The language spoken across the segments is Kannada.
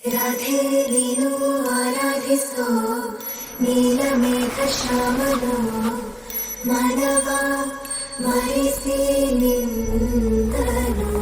ರಾಧೆ ನೀನು ಆರಾಧಿಸೋ ನೀಲಮೇಘ ಶ್ಯಾಮನು ಮಾನವ ಮರಿಸಿ ನಿಂದನು.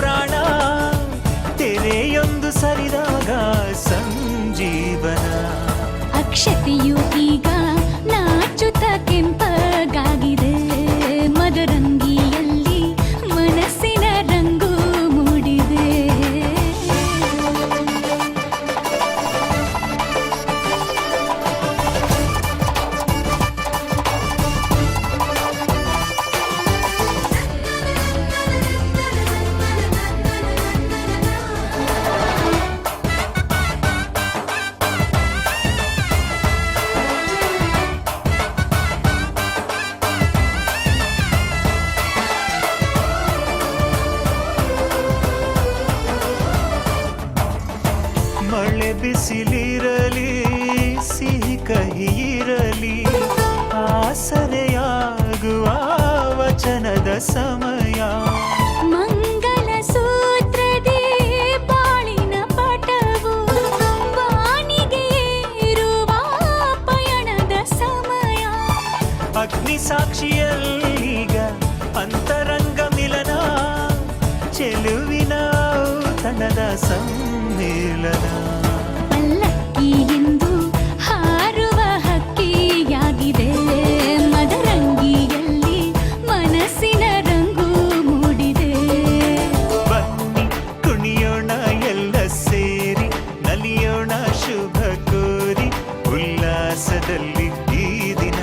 ಪ್ರಾಣ ತೆರೆಯೊಂದು ಸರಿದಾಗ ಸಂಜೀವನ. ಅಕ್ಷತೆಯು ಈಗ ನಾಚುತ್ತ ಕೆಂಪಗಾಗಿದೆ, ಮದರಂಗಿಯಲ್ಲಿ ಮನಸ್ಸಿನ ರಂಗು ಮೂಡಿದೆ. ಮಳೆ ಬಿಸಿಲಿರಲಿ ಸಿಹಿ ಕಹಿ ಇರಲಿ, ಆಸರೆಯಾಗುವ ವಚನದ ಸಮಯ. ಮಂಗಲ ಸೂತ್ರದೇ ಬಾಳಿನ ಪಟವು, ಬಾಣಿಗೆ ಏರುವ ಪಯಣದ ಸಮಯ. ಅಗ್ನಿ ಸಾಕ್ಷಿಯಲ್ಲೀಗ ಅಂತರಂಗ ಮಿಲನ, ಚೆಲುವಿನ ಔತಣದ ಸಮ್ಮಿಲನ. ಪಲ್ಲಕ್ಕಿ ಎಂದು ಹಾರುವ ಹಕ್ಕಿಯಾಗಿದೆ, ಮದರಂಗಿಯಲ್ಲಿ ಮನಸ್ಸಿನ ರಂಗು ಮೂಡಿದೆ. ಬನ್ನಿ ಕುಣಿಯೋಣ ಎಲ್ಲ ಸೇರಿ, ನಲಿಯೋಣ ಶುಭ ಕೋರಿ ಉಲ್ಲಾಸದಲ್ಲಿ ಈ ದಿನ.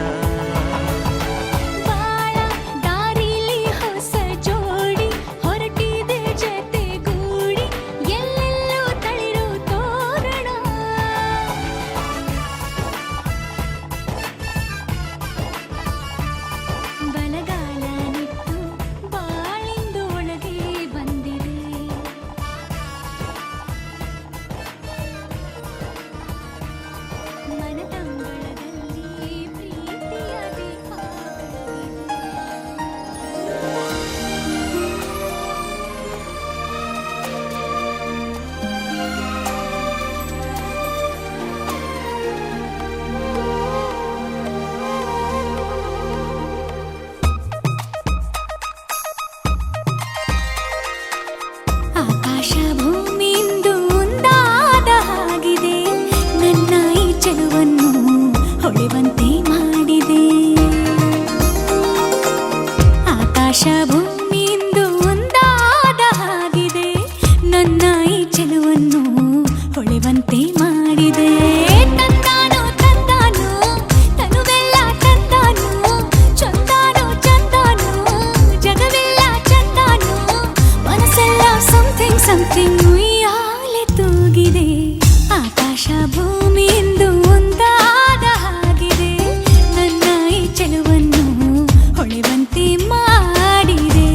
ಬಾಳ ದಾರಿಲಿ ಹೊಸ ಜೋಡಿ ಹೊರಟಿದೆ ಜತೆಗೂಡಿ, ಎಲ್ಲೆಲ್ಲೂ ತಳಿರು ತೋರಣ. ಬಲಗಾಲ ನಿಟ್ಟು ಬಾಳಿಂದು ಒಳಗೆ ಬಂದಿದೆ. ಮನದಂಗಳದಲ್ಲಿ ಪ್ರೀತಿಯ ದೀಪ ಬೆಳಗಿದೆ. ಆಕಾಶ ಭೂಮಿಯಿಂದ ಒಂದಾದ ಹಾಗಿದೆ, ನನ್ನ ಈ ಚೆಲುವನ್ನು ಹೊಳೆವಂತೆ ಮಾಡಿದೆ. ಆಕಾಶ ಭೂಮಿಯಿಂದ ಒಂದಾದ ಹಾಗಿದೆ, ನನ್ನ ಈ ಚೆಲುವನ್ನು ಹೊಳೆವಂತೆ ಮಾಡಿದೆ. ತಂದಾನು ತಂದಾನು ತನುವೆಲ್ಲ ತಂದಾನು, ಚಂದಾನು ಚಂದಾನು ಜಗವೆಲ್ಲ ಚಂದಾನು, ಮನಸ್ಸೆಲ್ಲ ಸಮಥಿಂಗ್ ಸಮಥಿಂಗ್ ಉಯ್ಯಾಲೆ ತೂಗಿದೆ. ಆಕಾಶ ಭೂಮಿಯಿಂದ ಒಂದಾದ ಹಾಗಿದೆ, ನನ್ನ ಈ ಚೆಲುವನ್ನು ಹೊಳೆವಂತೆ ಮಾಡಿದೆ.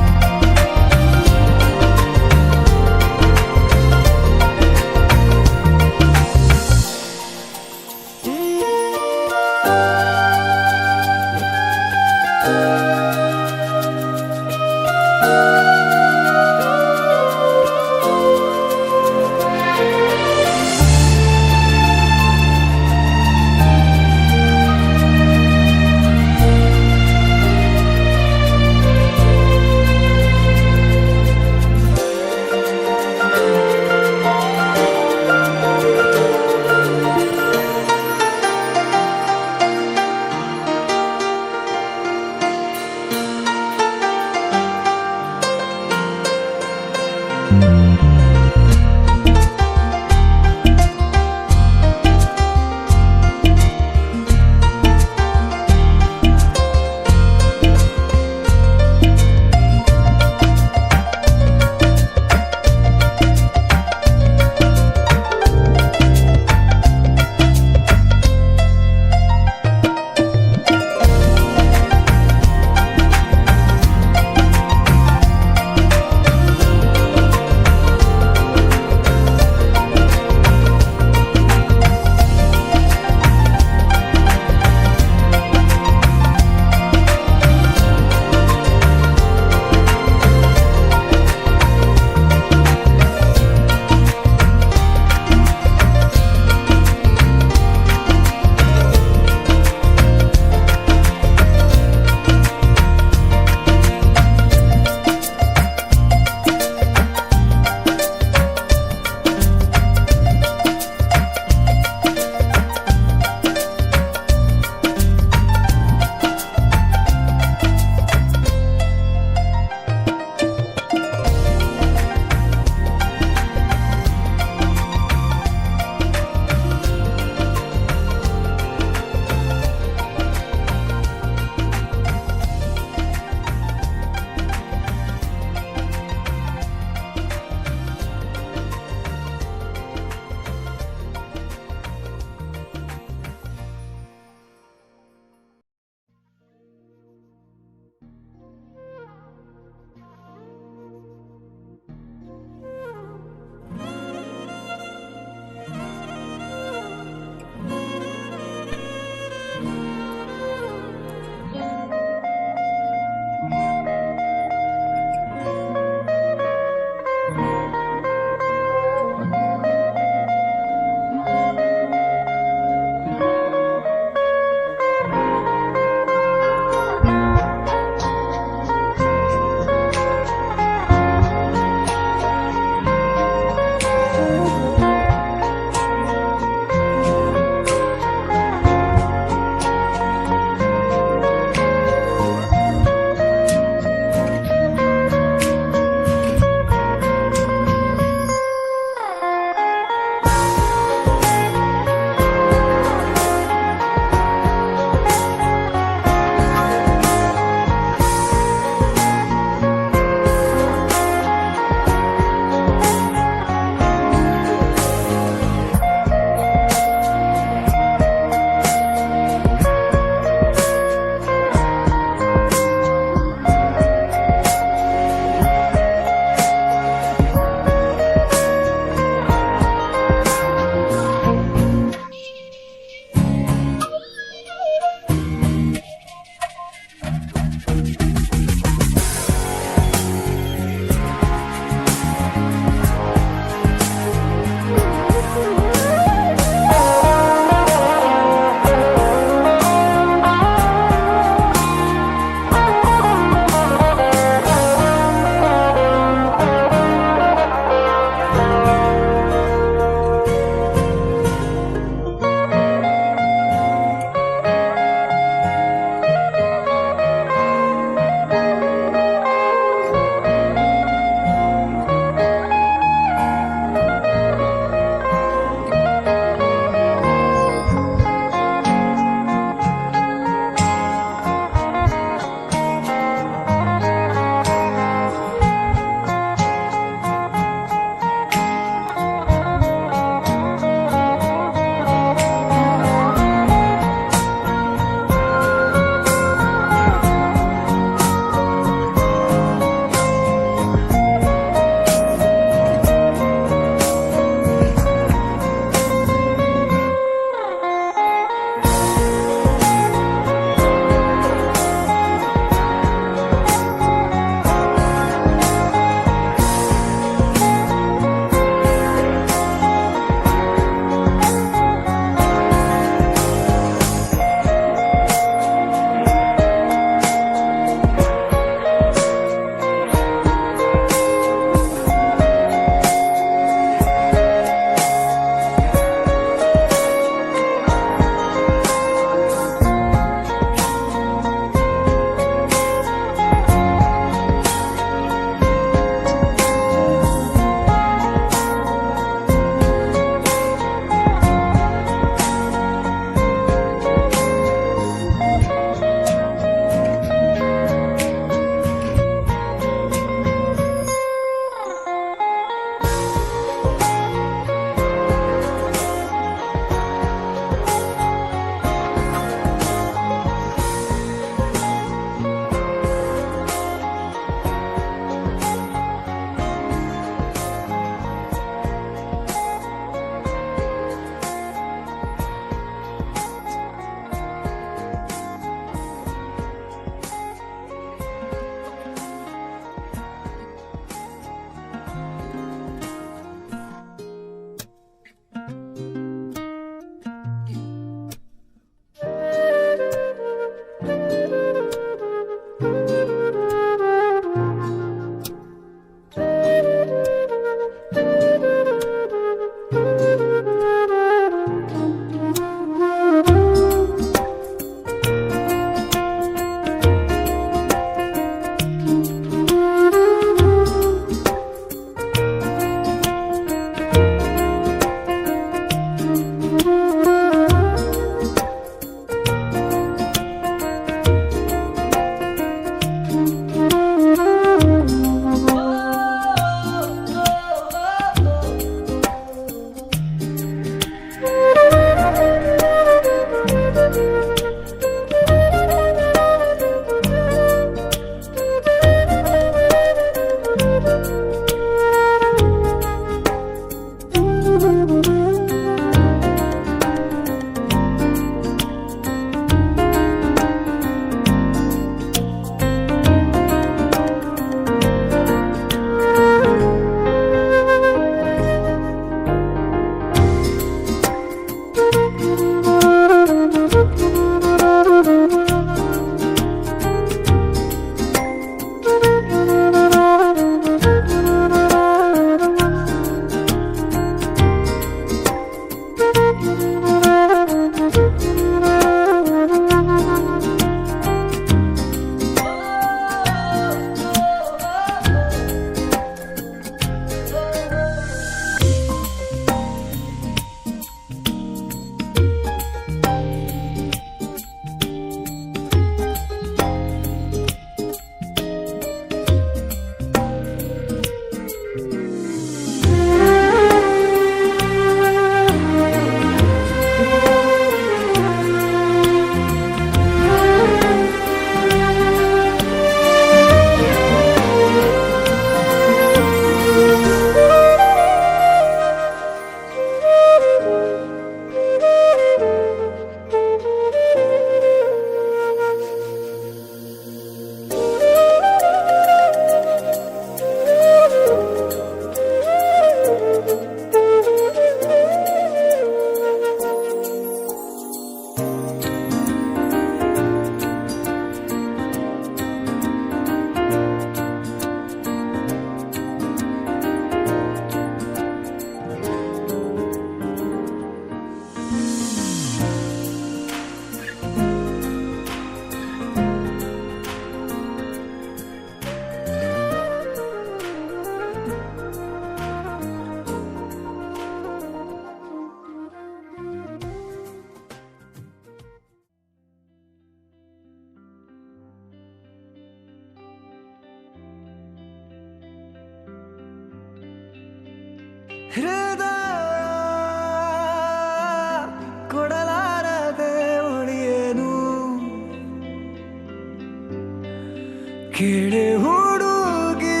ಕೇಳೆ ಹುಡುಗಿ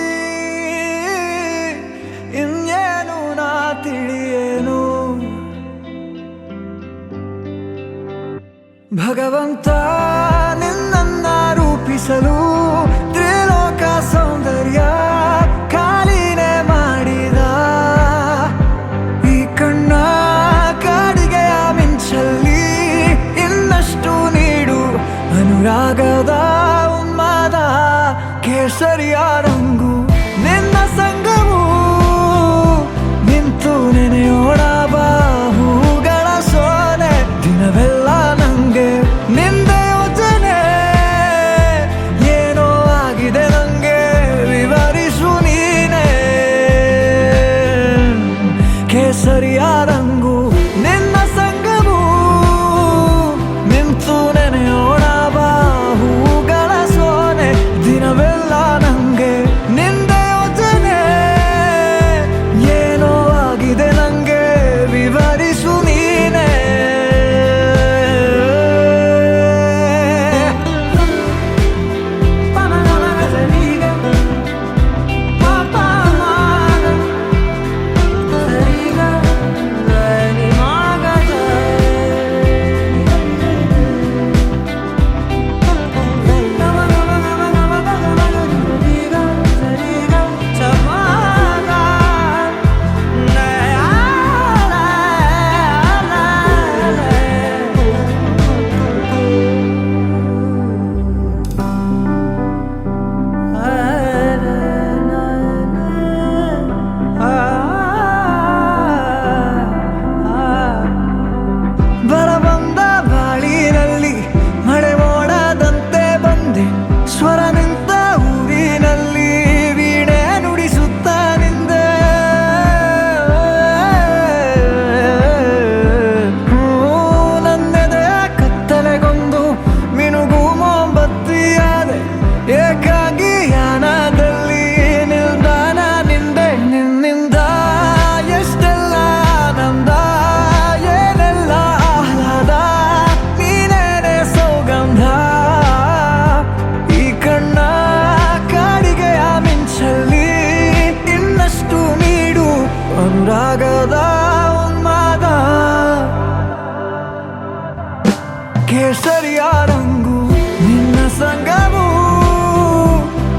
ಇನ್ನೇನು ನಾ ತಿಳಿಯೇನು ಭಗವಂತ ನಿನ್ನನ್ನ ರೂಪಿಸಲು ತ್ರಿಲೋಕ ಸೌಂದರ್ಯ ಕಾಲಿನೇ ಮಾಡಿದ ಈ ಕಣ್ಣ ಕಾಡಿಗೆಯ ಮಿಂಚಲ್ಲಿ ಇನ್ನಷ್ಟು ನೀಡು ಅನುರಾಗದ ಉನ್ಮಾದ ಕೇಸರಿಯ ರಂಗು ನಿನ್ನ ಸಂಗವು ನಿಂತು ನೆನೆಯೋಣ ಬಾಹುಗಳ ಸೋನೆ ದಿನವೆಲ್ಲ ನಂಗೆ ನಿಂದೆ ಯೋಚನೆ ಏನೋ ಆಗಿದೆ ನಂಗೆ ವಿವರಿಸು ನೀನೆ ಕೇಸರಿಯ ರಂಗು ನಿನ್ನ ಸಂಗವು ನಿಂತು ನೆನೆಯೋಣ ಬಾಹುಗಳ ಸೋನೆ ದಿನವೆಲ್ಲ ನಂಗೆ ನಿಂದೆ ಯೋಚನೆ ಏನೋ ಆಗಿದೆ ನಂಗೆ ವಿವರಿಸು ನೀನೆ ಬರಬಂದ ಬಾಳಿನಲ್ಲಿ ಮಳೆ ಮೋಡದಂತೆ ಬಂದೆ ಸ್ವರ ನಿಂತ ಊರಿನಲ್ಲಿ ವೀಣೆ ನುಡಿಸುತ್ತ ನಿಂದೆ ನನ್ನೆದೆಯ ಕತ್ತಲೆಗೊಂದು ಮಿನುಗು ಮೊಂಬತ್ತಿಯಾದೆ ಏಕಾಗಿ ಯಾನದಲ್ಲಿ ನಿಲ್ದಾಣ ನಿಂದೆ ನಿನ್ನಿಂದ ಎಷ್ಟೆಲ್ಲ ಆನಂದ ಏನೆಲ್ಲ ಆಹ್ಲಾದ ನೀನೇನೆ ಸೌಗಂಧ ಈ ಕಣ್ಣ ಕಾಡಿಗೆಯ ಮಿಂಚಲ್ಲಿ ಇನ್ನಷ್ಟು ನೀಡು ಅನುರಾಗದ ಉನ್ಮಾದ ಕೇಸರಿಯ ರಂಗು ನಿನ್ನ ಸಂಗವು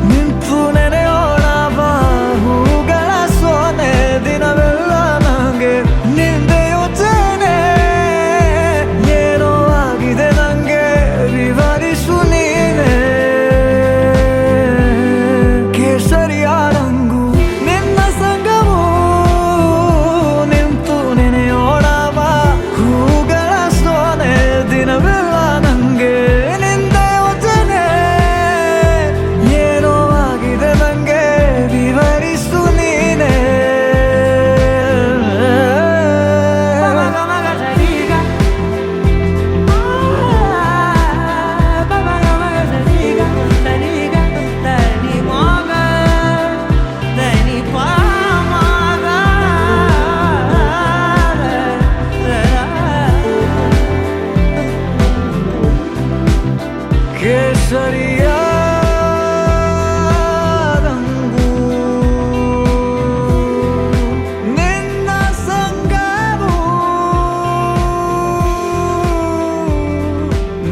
ನಿಂತು ನೆನೆಯೋಣ ಬಾಹುಗಳ ಸೋನೆ ದಿನವೆಲ್ಲ ನಂಗೆ ನಿಂದೆ ಯೋಚನೆ ಏನೋ ಆಗಿದೆ ನಂಗೆ ವಿವರಿಸು ನೀನೆ ಕೇಸರಿಯ ರಂಗು ನಿನ್ನ ಸಂಗವು ನಿಂತು ನೆನೆಯೋಣ ಬಾಹುಗಳ ಸೋನೆ ದಿನವೆಲ್ಲ ನಂಗೆ ನಿಂದೆ ಯೋಚನೆ ಏನೋ ಆಗಿದೆ ನಂಗೆ ವಿವರಿಸು ನೀನೆ ಕೇಸರಿಯ ರಂಗು ನಿನ್ನ ಸಂಗವು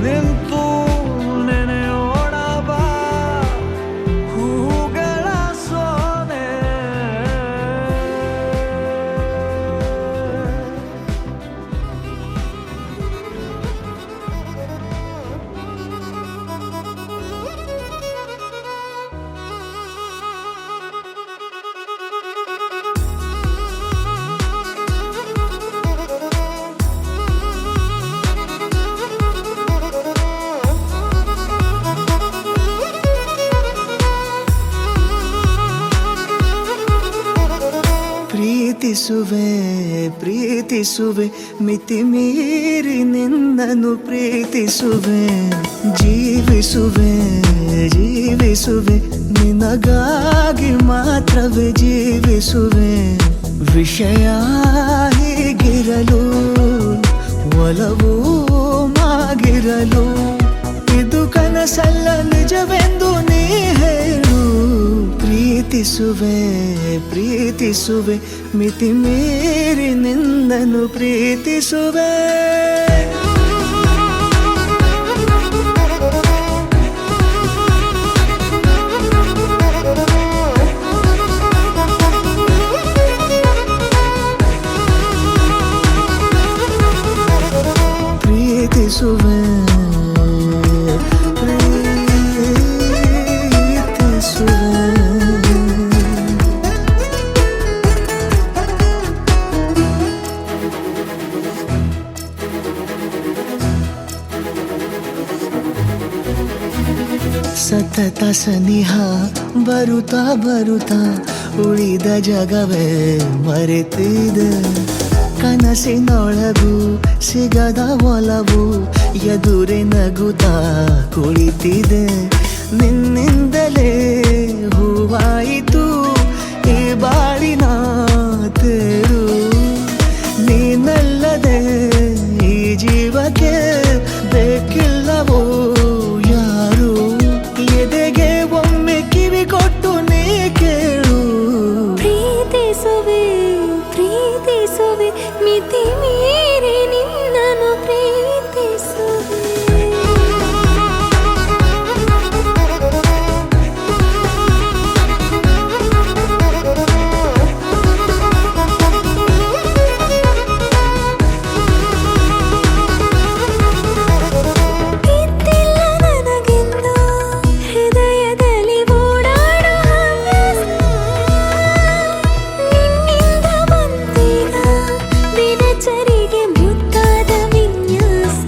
ನಿಂತು ನೆನೆಯೋಣ ಬಾ ಹೂಗಳ ಸೋನೆ ಪ್ರೀತಿಸುವೆ ಪ್ರೀತಿಸುವೆ ಮಿತಿ ಮೀರಿ ನಿನ್ನನ್ನು ಪ್ರೀತಿಸುವೆ ಜೀವಿಸುವೆ ಜೀವಿಸುವೆ ನಿನಗಾಗಿ ಮಾತ್ರವೇ ಜೀವಿಸುವೆ ವಿಷಯ ಹೀಗಿರಲು ಒಲವು ಮಾಗಿರಲು ಇದು ಕನಸಲ್ಲ ನಿಜವೆಂದು ನೀ ಹೇಳು. ಪ್ರೀತಿಸುವೆ ಪ್ರೀತಿಸುವೆ ಮಿತಿ ಮೀರಿ ನಿನ್ನನ್ನು ಪ್ರೀತಿಸುವೆ. ಪ್ರೀತಿಸುವೆ ಸತತ ಸನಿಹ ಬರುತ್ತಾ ಬರುತ್ತಾ ಉಳಿದ ಜಗವೇ ಮರೆತಿದೆ. ಕನಸಿನೊಳಗೂ ಸಿಗದ ಒಲವು ಎದುರೆ ನಗುತ್ತಾ ಕುಳಿತಿದೆ. ನಿನ್ನಿಂದಲೇ ಹೂವಾಯಿತು ಈ ಬಾಳಿನ ತೇರು. ನೀನಲ್ಲದೆ ಈ ಜೀವಕ್ಕೆ ಬೇಕಿಲ್ಲವೋ ಯಾರು. ಎದೆಗೆ ಒಮ್ಮೆ ಕಿವಿ ಕೊಟ್ಟು ನೀ ಕೇಳು. ಪ್ರೀತಿಸುವೆ ಪ್ರೀತಿಸುವೆ ಮಿತಿ ಮೀರಿ ನಿನ್ನನ್ನು ಪ್ರೀತಿಸುವೆ. ಇದ್ದಿಲ್ಲ ನನಗೆಂದು ಹೃದಯದಲ್ಲಿ ಓಡಾಡೋ ಹವ್ಯಾಸ. ನಿನ್ನಿಂದ ಬಂದೀಗ ದಿನಚರಿಗೆ ಮುದ್ದಾದ ವಿನ್ಯಾಸ.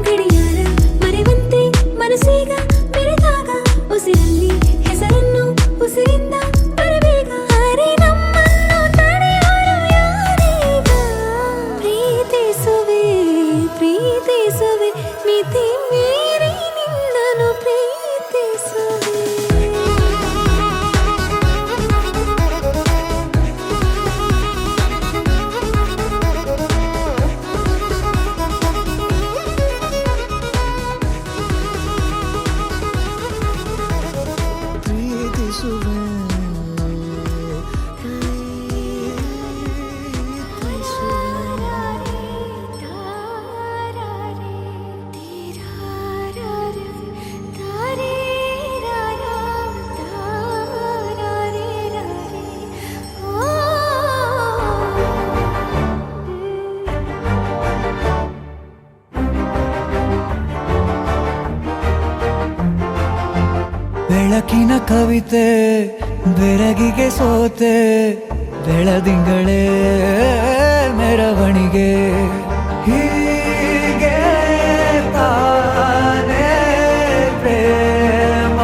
ಗಡಿಯಾರ ಮರೆವಂತೆ ಮನಸ್ಸೀಗ ಬೆರೆತಾಗ ಉಸಿರಲ್ಲಿ ಹೆಸರನ್ನು ಉಸಿರಿಂದ ಬರಬೇಗ. ಅರೆ ನಮ್ಮನ್ನು ತಡೆಯೋರು ಯಾರೀಗ. ಪ್ರೀತಿಸುವೆ ಪ್ರೀತಿಸುವೆ ಮಿತಿ ಮೀರಿ ನಿನ್ನನ್ನು ಪ್ರೀತಿಸುವೆ. ಪ್ರೀತಿಸುವೆ ಬೆಳಕಿನ ಕವಿತೆ ಬೆರಗಿಗೆ ಸೋತೆ. ಬೆಳದಿಂಗಳೇ ಮೆರವಣಿಗೆ ಹೀಗೆ ತಾನೇ ಪ್ರೇಮ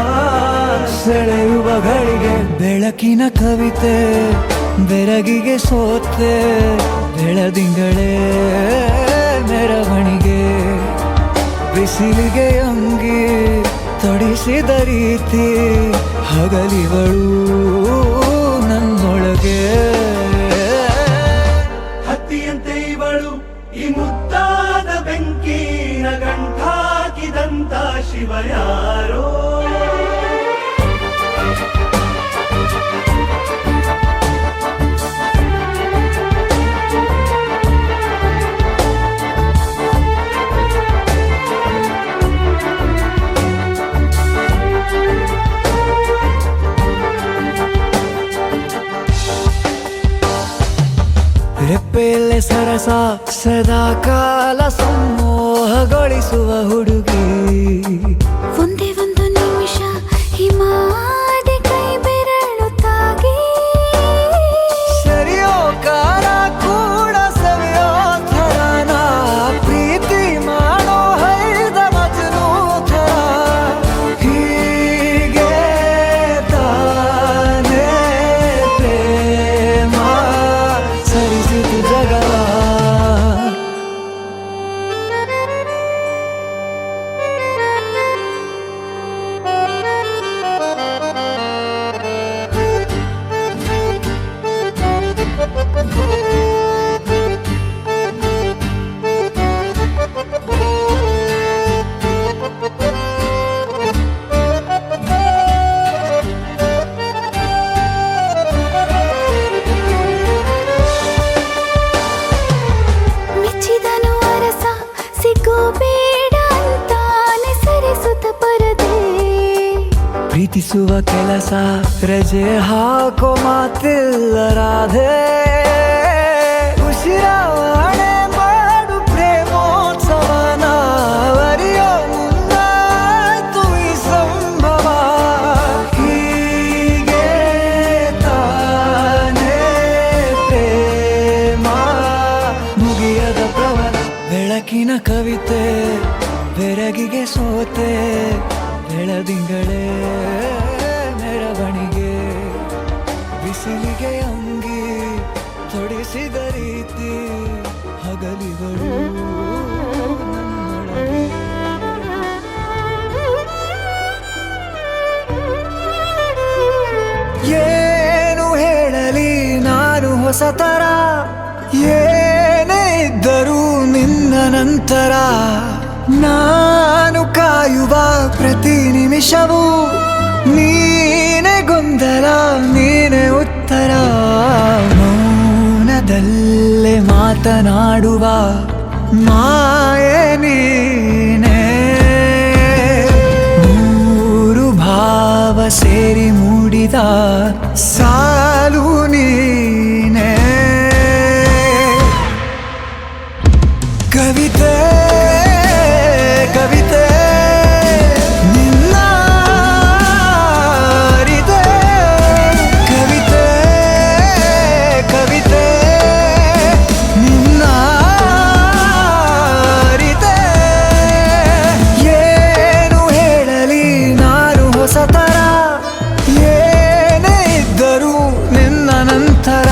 ಸೆಳೆಯುವ ಗಳಿಗೆ. ಬೆಳಕಿನ ಕವಿತೆ ಬೆರಗಿಗೆ ಸೋತೆ. ಬೆಳದಿಂಗಳೇ ಮೆರವಣಿಗೆ ಬಿಸಿಲಿಗೆ ಅಂಗಿ ತೊಡಿಸಿದ ರೀತಿ ಹಗಲಿಗಳು ನನ್ನೊಳಗೆ. ಹತ್ತಿಯಂತೆ ಇವಳು ಈ ಮುದ್ದಾದ ಬೆಂಕಿನ ಗಂಟಾಕಿದಂತ ಶಿವ ಯಾರೋ. ರೆಪ್ಪೆಯಲ್ಲೇ ಸರಸ ಸದಾ ಕಾಲ ಸಂಮೋಹಗೊಳಿಸುವ ಹುಡುಗಿ. ಒಂದೇ ಒಂದು ನಿಮಿಷ ಹಿಮಾದಿ ಕೈ ಬೆರಳು ತಾಗಿ. ಸರಿಯೋ ಕಾಲ ಕೂಡ ಸವಿಯೋ ಥರನ ಪ್ರೀತಿ ಮಾಡೋ ಹೈದ ಮಜನು ಥರ. ಹೀಗೆ ತಾನೇ ಪ್ರೇಮ ಸರಿಸಿತು ಜಗವ. ಪ್ರೀತಿಸುವ ಕೆಲಸ ರಜೆ ಹಾಕೋ ಮಾತಿಲ್ಲ ರಾಧೆ ಉಸಿರಾವಣೆ ಮಾಡು ಪ್ರೇಮೋತ್ಸವನ ಅರಿಯೋ ಮುಂದಾಯ್ತು ಈ ಸಂಭವ ಹೀಗೆ ತಾನೇ ಪ್ರೇಮ ಮುಗಿಯದ ಪ್ರವರ ಬೆಳಕಿನ ಕವಿತೆ ಬೆರಗಿಗೆ ಸೋತೆ ಬೆಳದಿಂಗಳೇ ಮೆರವಣಿಗೆ ಬಿಸಿಲಿಗೆ ಅಂಗಿ ತೊಡಿಸಿದ ರೀತಿ ಹಗಲಿಗಳು ನನ್ನೊಳಗೆ. ಏನು ಹೇಳಲಿ ನಾನು ಹೊಸತರ ಏನೇ ಇದ್ದರೂ ನಿನ್ನ ನಂತರ ನಾನು ಕಾಯುವ ಪ್ರತಿ ನಿಮಿಷವೂ ನೀನೆ ಗೊಂದಲ ನೀನೆ ಉತ್ತರ ಮೌನದಲ್ಲೇ ಮಾತನಾಡುವ ಮಾಯೆ ನೀನೆ ಮೂರು ಭಾವ ಸೇರಿ ಮೂಡಿದ ಸಾಲು ನೀನೆ ಕವಿತೆ ಕವಿತೆ ನಿನ್ನ ಅರಿತೆ ಕವಿತೆ ಕವಿತೆ ನಿನ್ನ ಅರಿತೆ ಏನು ಹೇಳಲಿ ನಾನು ಹೊಸತರ ಏನೇ ಇದ್ದರೂ ನಿನ್ನ ನಂತರ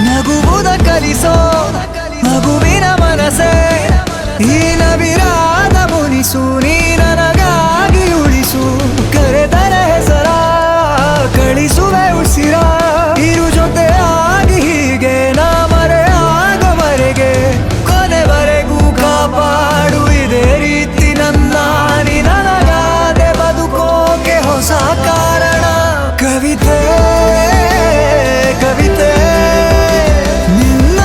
ನಗುವುದ ಕಲಿಸೋ ಮಗುವಿನ ಮನಸೆ ಈ ನವಿರಾದ ಮುನಿಸು ನೀ ನನಗಾಗಿ ಉಳಿಸು ಕರೆದರ ಹೆಸರ ಕಳಿಸುವೆ ಉಸಿರ ಇರು ಜೊತೆ ಆಗಿ ಹೀಗೆ ನಾ ಮರೆ ಆಗೋವರೆಗೆ ಕೊನೆವರೆಗೂ ಕಾಪಾಡು ಇದೇ ರೀತಿ ನನ್ನ ನೀ ನನಗಾದೆ ಬದುಕೋಕೆ ಹೊಸ ಕಾರಣ ಕವಿತೆ ಕವಿತೆ ನಿನ್ನ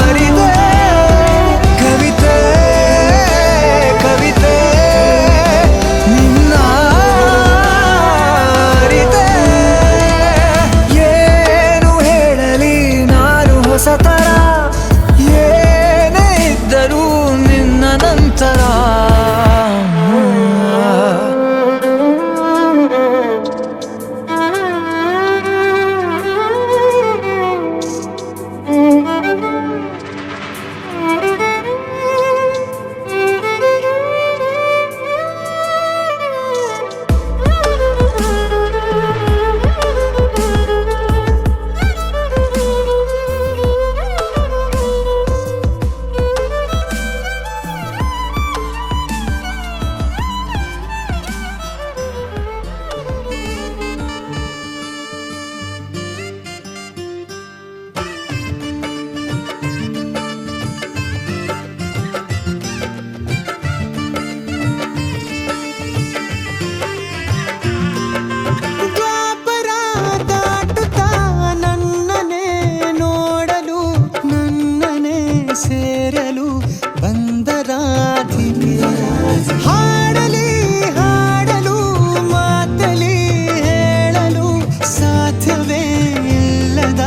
ಅರಿತೆ ಕವಿತೆ ಕವಿತೆ ನಿನ್ನ ಅರಿತೆ ಏನು ಹೇಳಲಿ ನಾನು ಹೊಸತರ ಏನೇ ಇದ್ದರೂ ನಿನ್ನ ನಂತರ ಸೇರಲು ಬಂದರಾಧಿನಿ ಹಾಡಲಿ ಹಾಡಲು ಮಾತಲಿ ಹೇಳಲು ಸಾಧ್ಯವೇ ಇಲ್ಲದ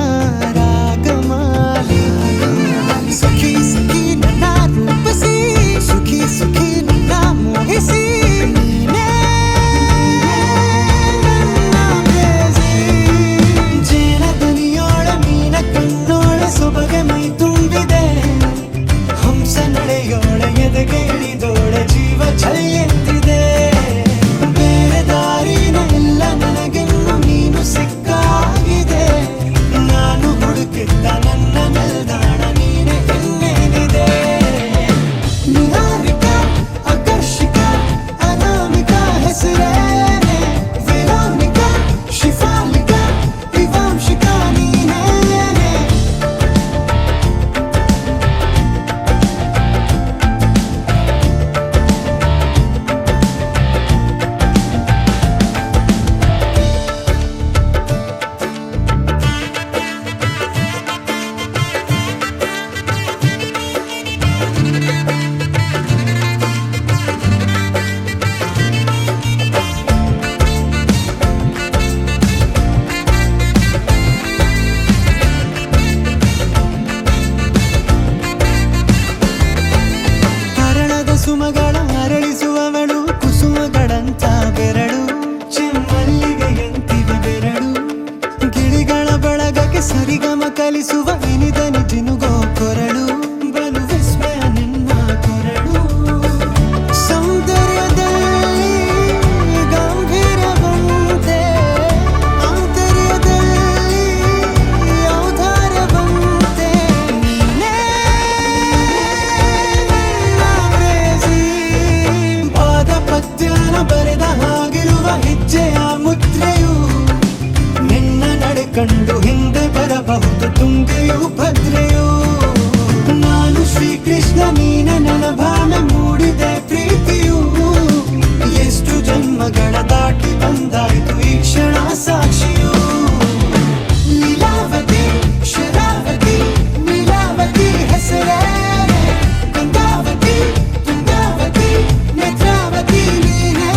ರಾಗಮಾಲಿ ಸುಖಿ ಸುಖಿ ನನ್ನ ರೂಪಿಸಿ ಸುಖಿ ಸುಖಿ ನನ್ನ ಮೋಹಿಸಿ ನೀನೇ ನನ್ನ ಬೇಸಿ ಜೇನ ದನಿಯೋಳ ಮೀನ ಕಣ್ಣೋಳ ಸೊಬಗೆ ಮೈ ತುಂಬಿದೆ ಹಂಸ ನಡೆಯೋಳ ಎದೆಗೆ ಇಳಿದೋಳ ಜೀವ ಚಲಿಯಂತಿದೆ ಬೇರೆ ದಾರಿನ ಇಲ್ಲ ನನಗೆನ್ನು ನೀನು ಸಿಕ್ಕ ಇನಿದನಿ ಜಿನುಗೋ ಕೊರಳು ಬಲು ವಿಸ್ಮಯ ನಿನ್ನ ಕೊರಳು ಸೌಂದರ್ಯದಲ್ಲಿ ಗಂಭೀರವಂತೆ ಆಂತರ್ಯದಲ್ಲಿ ಔದಾರ್ಯವಂತೆ ನೀನೇ ಕ್ರೇಜಿ ಪಾದ ಪದ್ಯನ ಬರೆದ ಹಾಗಿರುವ ಹೆಜ್ಜೆಯ ಮುದ್ರೆಯು ನಿನ್ನ ನಡೆ ಕಂಡು ಹಿಂದೆ ಬರಬಹುದು ತುಂಗೆಯು ಭದ್ರೆಯು ನಾನು ಶ್ರೀಕೃಷ್ಣ ನೀನ ನನ್ನ ಭಾವ ಮೂಡಿದೆ ಪ್ರೀತಿಯು ಎಷ್ಟು ಜನ್ಮಗಳ ದಾಟಿ ಬಂದಾಯ್ತು ಈ ಕ್ಷಣ ಸಾಕ್ಷಿಯು ಲೀಲಾವತಿ ಶರಾವತಿ ನೀಲಾವತಿ ಹೆಸರೇ ಗಂಗಾವತಿ ತುಂಗಾವತಿ ನೇತ್ರಾವತಿ ನೀನೇ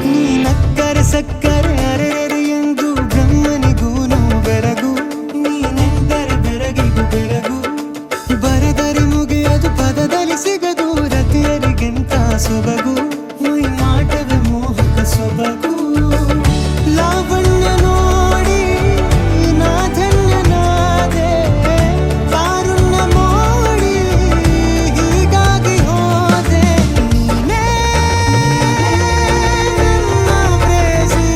ನೀನಕ್ಕರೆ ಸಕ್ಕರೆ ಅರೆರೆ ಎಂದು ಬ್ರಹ್ಮನಿಗೂನು ಬೆರಗು ನೀನೆಂದರೆ ಬೆರಗಿಗೂ ಬೆರಗು ಬರೆದರೆ ಮುಗಿಯದು ಪದದಲ್ಲಿ ಸಿಗದು ರತಿಯರಿಗಿಂತ ಸೊಬಗು ಮೈ ಮಾಟವೇ ಮೋಹಕ ಸೊಬಗು ಲಾವಣ್ಯ ನೋಡಿ ನಾ ಧನ್ಯನಾದೆ ಕಾರುಣ್ಯ ಮೋಡಿ ಹೀಗಾಗಿ ಹೋದೆ ನೀನೇ ಕ್ರೇಜಿ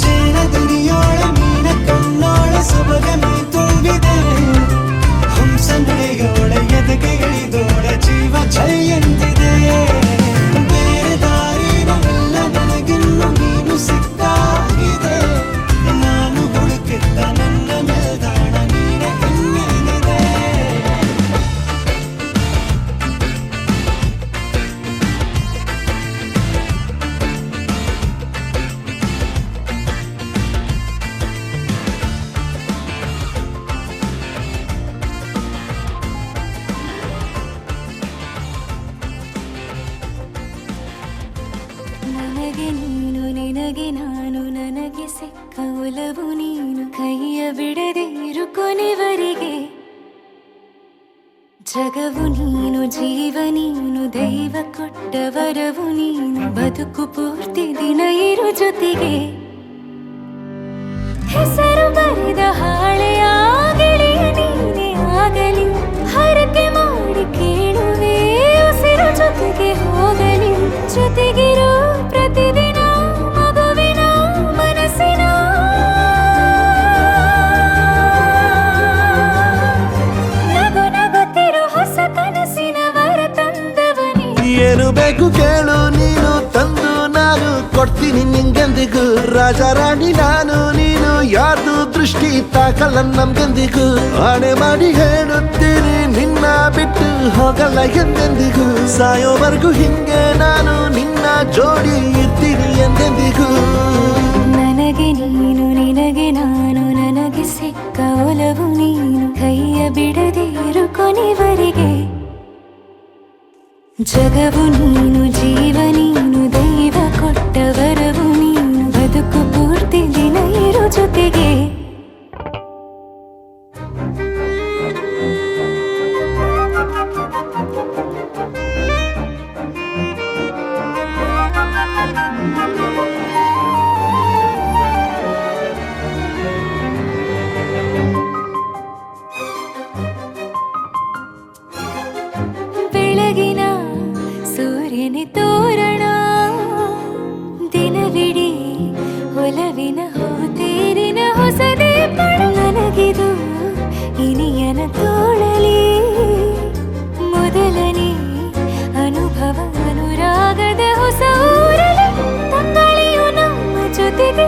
ಜೇನ ದುನಿಯೋಳ ಮೀನ ಕಣ್ಣೋಳ ಸೊಬಗೆ ಮೈ ತುಂಬಿದೆ ಹಂಸ ನಡೆಯೋಳ ಎದೆಗೆ ಇಳಿದೋಳ ಜೀವ ಛೈ ಎಂದಿದೆ ಬೇರೆ ದಾರಿನಲ್ಲ ನನಗಿನ್ನು ನೀನು ಸಿಕ್ಕಾಗಿದೆ ನಾನು ಹುಡುಕಿದ್ದ ನನ್ನ ನಿಲ್ದಾಣ ನೀನೆ ಇನ್ನೇನಿದೆ ನನಗೆ ನೀನು ನಿನಗೆ ನಾನು ನನಗೆ ಸಿಕ್ಕ ಒಲವು ನೀನು ಕೈಯ ಬಿಡದೆ ಇರು ಕೊನೆವರೆಗೆ ಜಗವು ನೀನು ಜೀವ ನೀನು ದೈವ ಕೊಟ್ಟ ವರವು ನೀನು ಬದುಕು ಪೂರ್ತಿ ದಿನ ಇರು ಜೊತೆಗೆ ಹೆಸರು ಬರೆದ ಹಾಳೆಯ ಗೆಳೆಯ ನೀನೇ ಆಗಲಿ ಹರಕೆ ಮಾಡಿ ಕೇಳುವೆ ಉಸಿರು ಜೊತೆಗೆ ಹೋಗಲಿ ಜೊತೆಗಿರೋ ಪ್ರತಿದಿನ ಮಗುವಿನ ಮನಸ್ಸಿನ ನಗು ನಗುತ್ತಿರೋ ಹೊಸ ಕನಸಿನ ವರ ತಂದವನೇ ಏನು ಬೇಕು ಕೇಳು ನೀನು ತಂದು ನಾನು ಕೊಡ್ತೀನಿ ನಿಂಗೆಂದಿಗೂ ರಾಜ ರಾಣಿ ನಾನು ನೀನು ಯಾರ್ದು ದೃಷ್ಟಿ ತಾಕಲ್ಲ ನಮ್ಗೆಂದಿಗೂ ಆಣೆ ಮಾಡಿ ಹೇಳುತ್ತೀನಿ ನಿನ್ನ ಬಿಟ್ಟು ಹೋಗಲ್ಲ ಎಂದೆಂದಿಗೂ ಸಾಯೋವರೆಗೂ ಹಿಂಗೆ ನಾನು ನಿನ್ನ ಜೋಡಿ ಇರ್ತೀನಿ ಎಂದೆಂದಿಗೂ ನನಗೆ ನೀನು ನಿನಗೆ ನಾನು ನನಗೆ ಸಿಕ್ಕ ಒಲವು ನೀನು ಕೈಯ ಬಿಡದೆ ಇರು ಕೊನೆವರೆಗೆ ಜಗವು ನೀನು ಜೀವ ನೀನು ದೈವ ಕೊಟ್ಟ ವರವು ನೀನು ಬದುಕು ಪೂರ್ತಿ ದಿನ ಇರು ಜೊತೆಗೆ ಬೆಳಗಿನ ಸೂರ್ಯನ ತೋರಣ ದಿನವಿಡೀ ಒಲವಿನ ಹೋತೇರಿನ ಹೊಸದೇ ಪಡ ನನಗಿದು ಇನಿಯನ ತೋಳಲಿ ಮೊದಲನೇ ಅನುಭವ ಅನುರಾಗದ ಹೊಸ ಊರಲಿ ತಂಗಳಿಯು ನಮ್ಮ ಜೊತೆಗೆ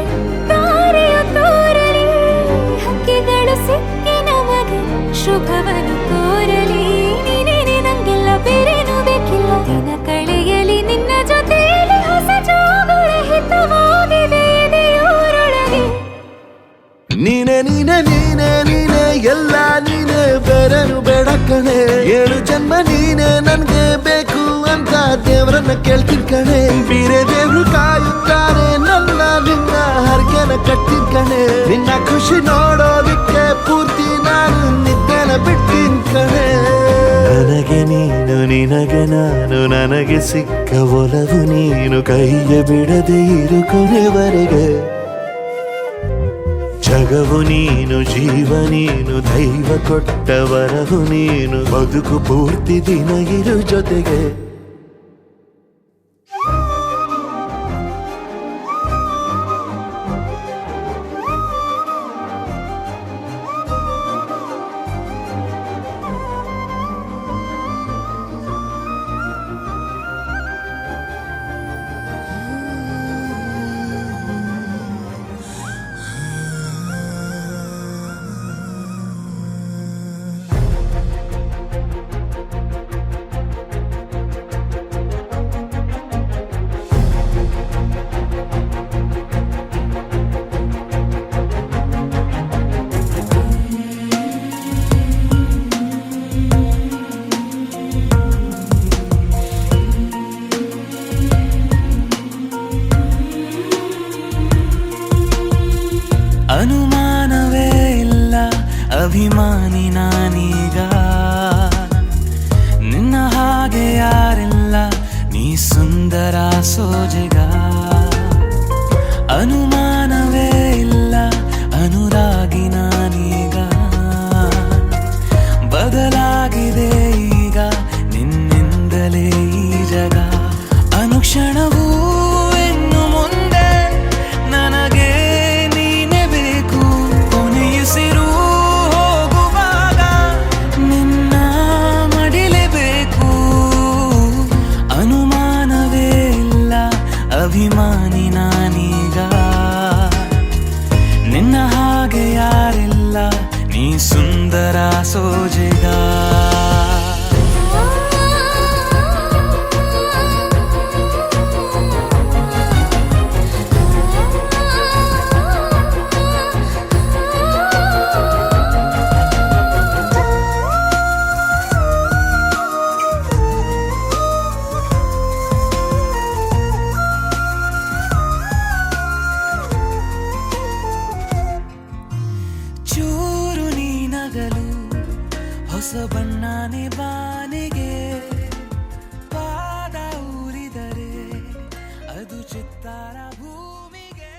ತಾರೆಯು ತೋರಲಿ ಹಕ್ಕಿಗಳು ಸಿಕ್ಕಿ ನಮಗೆ ಶುಭವನ್ನು ಕೋರಲಿ ನೀನೇನೆ ನಂಗೆಲ್ಲ ಬೇರೇನು ಬೇಕಿಲ್ಲ ದಿನ ಕಳೆಯಲಿ ನಿನ್ನ ಜೊತೆಯಲ್ಲಿ ಹೊಸ ಜೋಗುಳ ಹಿತವಾಗಿದೆ ಎದೆಯೂರೊಳಗೆ ನೀನೆ ನೀನೆ ನೀನೆ ನೀನೆ ಎಲ್ಲ ನೀನೆ ಬೇರೆನು ಬೇಡ ಕಣೆ 7 ಜನ್ಮ ನೀನೆ ನನ್ಗೆ ಬೇಕು ಅಂತ ದೇವರನ್ನ ಕೇಳ್ತೀನಿ ಕಣೆ ಬೇರೆ ದೇವ್ರು ಕಾಯುತ್ತಾರೆ ನನ್ನ ನಿನ್ನ ಹರ್ಗೆನ ಕಟ್ಟಿನ್ ಕಣೆ ನಿನ್ನ ಖುಷಿ ನೋಡೋದಿಕ್ಕೆ ಪೂರ್ತಿ ನಾನು ನಿದ್ದೆನ ಬಿಟ್ಟಿನ್ ಕಣೆ ನನಗೆ ನೀನು ನಿನಗೆ ನಾನು ನನಗೆ ಸಿಕ್ಕ ಒಲವು ನೀನು ಕೈಯ ಬಿಡದೆ ಇರು ಕೊನೆವರೆಗೆ ಜಗವು ನೀನು ಜೀವ ನೀನು ದೈವ ಕೊಟ್ಟ ವರವು ನೀನು ಬದುಕು ಪೂರ್ತಿ ದಿನ ಇರು ಜೊತೆಗೆ ಅನುಮಾನವೇ ಇಲ್ಲ ಅಭಿಮಾನಿ ನಾನೀಗ ನಿನ್ನ ಹಾಗೆ ಯಾರಿಲ್ಲ ನೀ ಸುಂದರ ಸೋಜೆಗ ಅನುಮಾನವೇ ಇಲ್ಲ ಅನುರಾಗಿ ನಾನೀಗ ಬದಲಾಗಿದೆ ಈಗ ನಿನ್ನಿಂದಲೇ ಈ ಜಗ ಅನುಕ್ಷಣವೂ ಇನ್ನು ಮುಂದೆ ನನಗೆ ನೀನೆ ಬೇಕು ಕೊನೆಯುಸಿರು ಹೋಗುವಾಗ ನಿನ್ನ ಮಡಿಲೇಬೇಕು ಅನುಮಾನವೇ ಇಲ್ಲ ಅಭಿಮಾನಿ ನಾನೀಗ ನಿನ್ನ ಹಾಗೆ ಯಾರಿಲ್ಲ ನೀ ಸುಂದರ ಸೋಜೆಗ ಚೂರು ನೀನಗಲು ಹೊಸ ಬಣ್ಣನೆ ಬಾನಿಗೆ ಪಾದ ಊರಿದರೆ ಅದು ಚಿತ್ತಾರ ಭೂಮಿಗೆ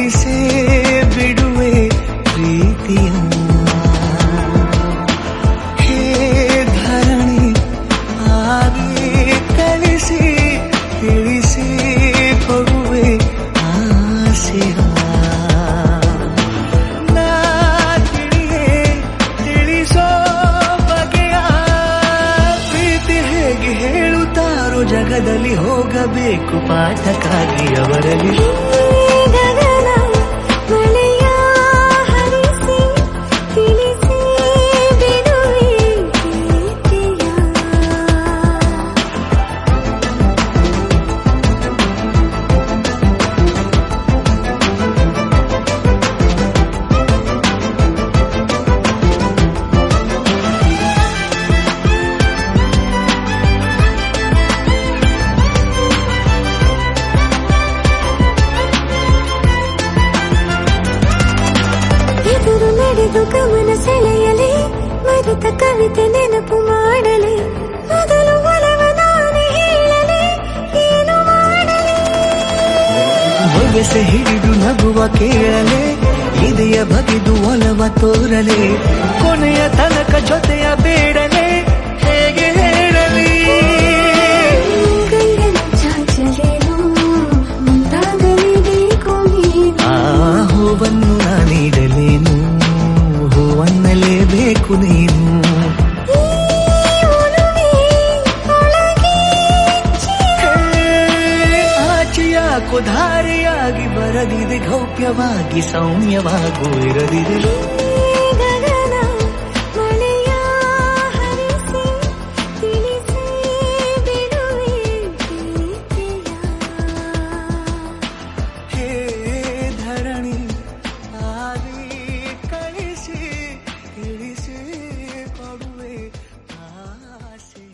ತಿಳಿಸೇ ಬಿಡುವೆ ಪ್ರೀತಿಯ ಹೇ ಧರಣಿ ಆಗಿ ಕಳಿಸಿ ತಿಳಿಸಿ ಕೊಡುವೆ ಆಸೆಯ ನಾ ತಿಳಿಯೇ ತಿಳಿಸೋ ಬಗೆಯ ಪ್ರೀತಿ ಹೇಗೆ ಹೇಳುತ್ತಾರೋ ಜಗದಲ್ಲಿ ಹೋಗಬೇಕು ಪಾಠಕ್ಕಾಗಿ ಅವರಲ್ಲಿ ಗಗನ ಮಳೆಯ ಹರಿಸಿ ತಿಳಿಸಿ ಬಿಡುವೆ ಪ್ರೀತಿಯ ಎದುರು ನಡೆದು ಗಮನ ಸೆಳೆಯಲಿ ಮರೆತ ಕವಿತೆ ನೆನಪು ಮಾಡಲಿ ಮೊದಲು ಒಲವ ನಾನೇ ಹೇಳಲಿ ಏನು ಮಾಡಲಿ ಬೊಗಸೆ ಹಿಡಿದು ನಗುವ ಕೇಳಲೆ ಇದೆಯ ಬಗೆದು ಒಲವ ತೋರಲೆ ಕೊನೆಯ ತನಕ ಜೊತೆಯ ಬೇಡಲೆ ಹೇಗೆ ಹೇಳಲಿ ಕೈಯನ್ನು ಚಾಚಲೇನು ಮುಂದಾಗಲೇಬೇಕು ನೀನು ಆ ಹೂವನ್ನು ನಾನೀಡಲೇನು ಹೂವನ್ನಲೇಬೇಕು ನೀನು ಈ ಒಲವೇ ಒಳಗೆ ಆಚೆಯಾಕೋ ಧಾರೆಯಾಗಿ ಬರದಿದೆ ಗೌಪ್ಯವಾಗಿ ಸೌಮ್ಯವಾಗೂ ಇರದಿದೆ ಗಗನ ಮಳೆಯ ಹರಿಸಿ ತಿಳಿಸಿ ಬಿಡುವೆ ಪ್ರೀತಿಯ ಹೇ ಧರಣಿ ಆಗಿ ಕಳಿಸಿ ತಿಳಿಸಿ ಕೊಡುವೆ ಆಸೆಯ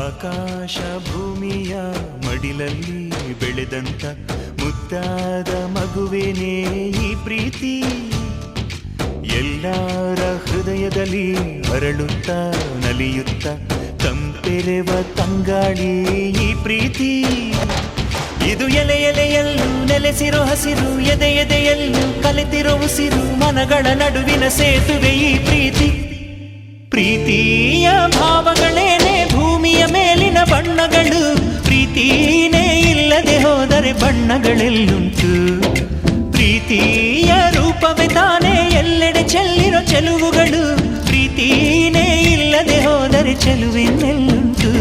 ಆಕಾಶ ಭೂಮಿಯ ಮಡಿಲಲ್ಲಿ ಬೆಳೆದಂತ ಮುದ್ದಾದ ಮಗುವೇನೇ ಈ ಪ್ರೀತಿ, ಎಲ್ಲರ ಹೃದಯದಲ್ಲಿ ಅರಳುತ್ತ ನಲಿಯುತ್ತ ತಂಪೆರೆವ ತಂಗಾಳಿ ಈ ಪ್ರೀತಿ. ಇದು ಎಲೆ ಎಲೆಯಲ್ಲೂ ನೆಲೆಸಿರೋ ಹಸಿರು, ಎದೆ ಎದೆಯಲ್ಲೂ ಕಲೆತಿರೋ ಉಸಿರು, ಮನಗಳ ನಡುವಿನ ಸೇತುವೆ ಈ ಪ್ರೀತಿ. ಪ್ರೀತಿಯ ಭಾವಗಳೇನೆ ಭೂಮಿಯ ಮೇಲಿನ ಬಣ್ಣಗಳು, ಪ್ರೀತಿನೇ ಇಲ್ಲದೆ ಹೋದರೆ ಬಣ್ಣಗಳೆಲ್ಲುಂಟು. ಪ್ರೀತಿಯ ರೂಪವೇ ತಾನೇ ಎಲ್ಲೆಡೆ ಚೆಲ್ಲಿರೋ ಚೆಲುವುಗಳು, ಪ್ರೀತಿನೇ ಇಲ್ಲದೆ ಹೋದರೆ ಚೆಲುವಿನೆಲ್ಲುಂಟು.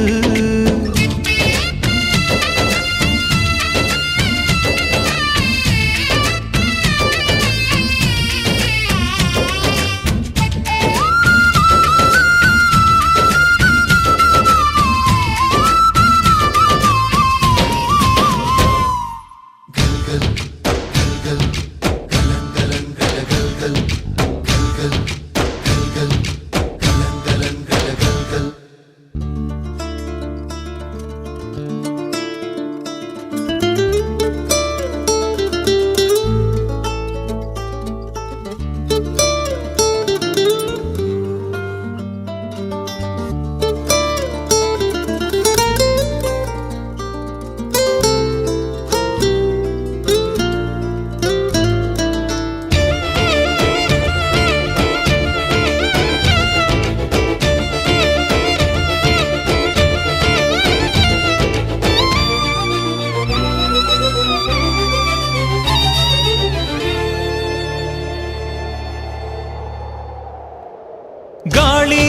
ಗಾಳಿ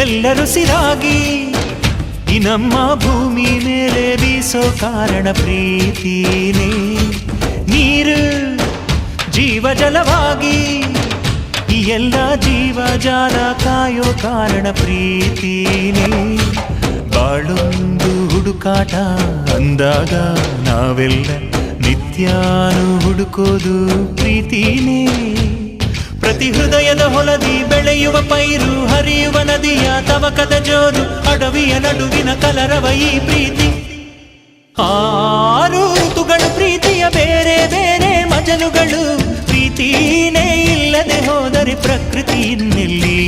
ಎಲ್ಲರೂ ಸಿರಾಗಿ ಈ ನಮ್ಮ ಭೂಮಿ ಮೇಲೆ ಬೀಸೋ ಕಾರಣ ಪ್ರೀತಿನೇ, ನೀರು ಜೀವ ಜಲವಾಗಿ ಈ ಎಲ್ಲ ಜೀವ ಜಾಲ ಕಾಯೋ ಕಾರಣ ಪ್ರೀತಿನೇ. ಬಾಳೊಂದು ಹುಡುಕಾಟ ಅಂದಾಗ ನಾವೆಲ್ಲ ನಿತ್ಯಾನು ಹುಡುಕೋದು ಪ್ರೀತಿನೇ. ಪ್ರತಿ ಹೃದಯದ ಹೊಲದಿ ಬೆಳೆಯುವ ಪೈರು, ಹರಿಯುವ ನದಿಯ ತವಕದ ಜೋರು, ಅಡವಿಯ ನಡುವಿನ ಕಲರವ ಈ ಪ್ರೀತಿ. ಆರು ಋತುಗಳು ಪ್ರೀತಿಯ ಬೇರೆ ಬೇರೆ ಮಜಲುಗಳು, ಪ್ರೀತಿನೇ ಇಲ್ಲದೆ ಹೋದರೆ ಪ್ರಕೃತಿ ಇನ್ನೆಲ್ಲಿ.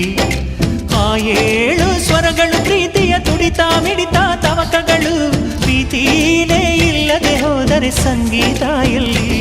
ಆ ಏಳು ಸ್ವರಗಳು ಪ್ರೀತಿಯ ತುಡಿತ ಮಿಡಿತ ತವಕಗಳು, ಪ್ರೀತಿನೇ ಇಲ್ಲದೆ ಹೋದರೆ ಸಂಗೀತ ಎಲ್ಲಿ.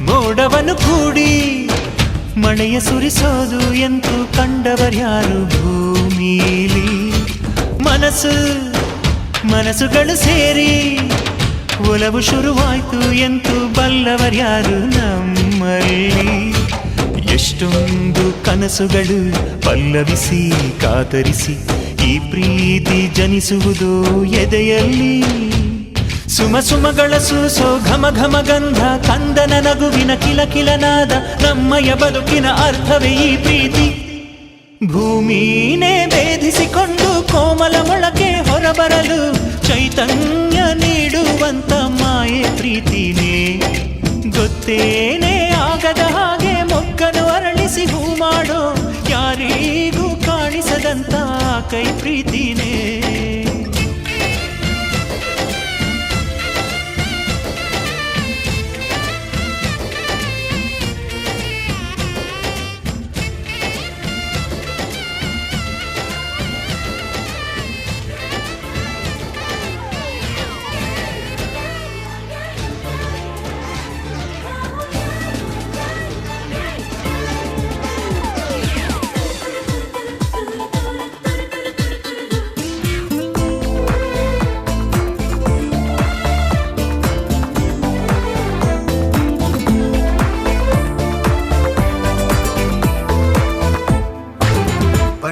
ಮೋಡವನ್ನು ಕೂಡಿ ಮಳೆಯ ಸುರಿಸೋದು ಎಂದು ಕಂಡವರ್ಯಾರು ಭೂಮಿಲಿ. ಮನಸ್ಸುಗಳು ಸೇರಿ ಒಲವು ಶುರುವಾಯ್ತು ಎಂದು ಬಲ್ಲವರ್ಯಾರು ನಮ್ಮಲ್ಲಿ. ಎಷ್ಟೊಂದು ಕನಸುಗಳು ಪಲ್ಲವಿಸಿ ಕಾತರಿಸಿ ಈ ಪ್ರೀತಿ ಜನಿಸುವುದು ಎದೆಯಲ್ಲಿ. ಸುಮಸುಮಗಳ ಸೂಸೋ ಘಮ ಘಮ ಗಂಧ, ಕಂದನ ನಗುವಿನ ಕಿಲಕಿಲನಾದ, ನಮ್ಮಯ ಬದುಕಿನ ಅರ್ಥವೇ ಈ ಪ್ರೀತಿ. ಭೂಮಿನೇ ಭೇದಿಸಿಕೊಂಡು ಕೋಮಲ ಮೊಳಕೆ ಹೊರಬರಲು ಚೈತನ್ಯ ನೀಡುವಂತ ಮಾಯೆ ಪ್ರೀತಿನೇ. ಗೊತ್ತೇನೇ ಆಗದ ಹಾಗೆ ಮೊಗ್ಗನು ಅರಳಿಸಿ ಹೂ ಮಾಡೋ ಯಾರಿಗೂ ಕಾಣಿಸದಂತ ಕೈ ಪ್ರೀತಿನೇ.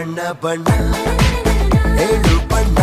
ಬಣ್ಣ ಬಣ್ಣ ಏಳು ಬಣ್ಣ